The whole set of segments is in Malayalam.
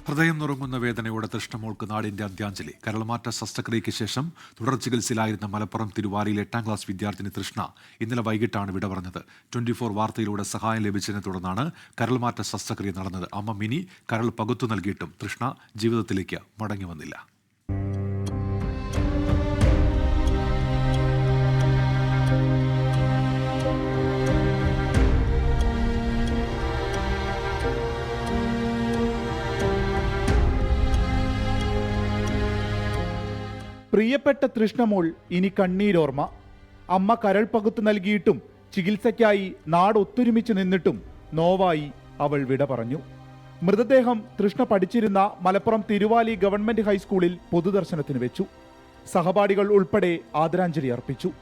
ഹൃദയം നുറുങ്ങുന്ന വേദനയോടെ തൃഷ്ണമോൾക്ക് നാടിന്റെ അന്ത്യാഞ്ജലി. കരൾമാറ്റ ശസ്ത്രക്രിയയ്ക്ക് ശേഷം തുടർ ചികിത്സയിലായിരുന്ന മലപ്പുറം തിരുവാലിയിൽ 8ാം ക്ലാസ് വിദ്യാർത്ഥിനി തൃഷ്ണ ഇന്നലെ വൈകിട്ടാണ് വിട പറഞ്ഞത്. 24 വാർത്തയിലൂടെ സഹായം ലഭിച്ചതിനെ തുടർന്നാണ് കരൾമാറ്റ ശസ്ത്രക്രിയ നടന്നത്. അമ്മ മിനി കരൾ പകുത്തു നൽകിയിട്ടും തൃഷ്ണ ജീവിതത്തിലേക്ക് മടങ്ങി വന്നില്ല. പ്രിയപ്പെട്ട തൃഷ്ണമോൾ ഇനി കണ്ണീരോർമ്മ. അമ്മ കരൾ പകുത്തു നൽകിയിട്ടും ചികിത്സയ്ക്കായി നാട് ഒത്തൊരുമിച്ച് നിന്നിട്ടും നോവായി അവൾ വിട പറഞ്ഞു. മൃതദേഹം തൃഷ്ണ പഠിച്ചിരുന്ന മലപ്പുറം തിരുവാലി ഗവൺമെന്റ് ഹൈസ്കൂളിൽ പൊതുദർശനത്തിന് വെച്ചു. സഹപാഠികൾ ഉൾപ്പെടെ ആദരാഞ്ജലി അർപ്പിച്ചു.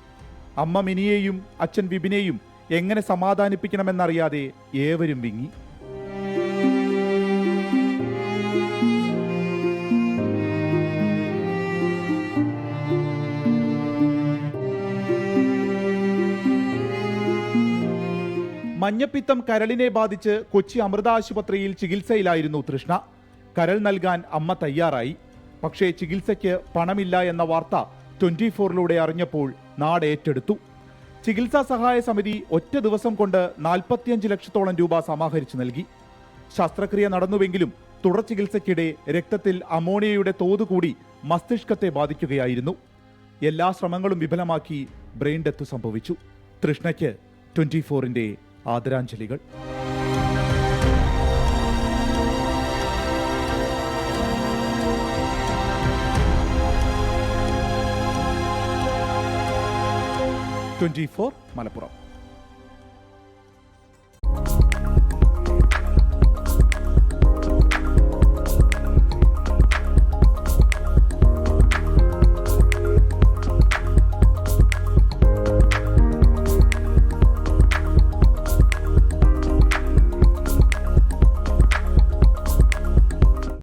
അമ്മ മിനിയെയും അച്ഛൻ വിപിനെയും എങ്ങനെ സമാധാനിപ്പിക്കണമെന്നറിയാതെ ഏവരും വിങ്ങി. മഞ്ഞപ്പിത്തം കരളിനെ ബാധിച്ച് കൊച്ചി അമൃത ആശുപത്രിയിൽ ചികിത്സയിലായിരുന്നു തൃഷ്ണ. കരൾ നൽകാൻ അമ്മ തയ്യാറായി. പക്ഷേ ചികിത്സയ്ക്ക് പണമില്ല എന്ന വാർത്ത 24ലൂടെ അറിഞ്ഞപ്പോൾ നാട് ഏറ്റെടുത്തു. ചികിത്സാ സഹായ സമിതി ഒറ്റ ദിവസം കൊണ്ട് 45 ലക്ഷത്തോളം രൂപ സമാഹരിച്ചു നൽകി. ശസ്ത്രക്രിയ നടന്നുവെങ്കിലും തുടർ ചികിത്സയ്ക്കിടെ രക്തത്തിൽ അമോണിയയുടെ തോത് കൂടി മസ്തിഷ്കത്തെ ബാധിക്കുകയായിരുന്നു. എല്ലാ ശ്രമങ്ങളും വിഫലമാക്കി ബ്രെയിൻ ഡെത്ത് സംഭവിച്ചു. തൃഷ്ണയ്ക്ക് 24ന്റെ ആദരാഞ്ജലികൾ. മലപ്പുറം.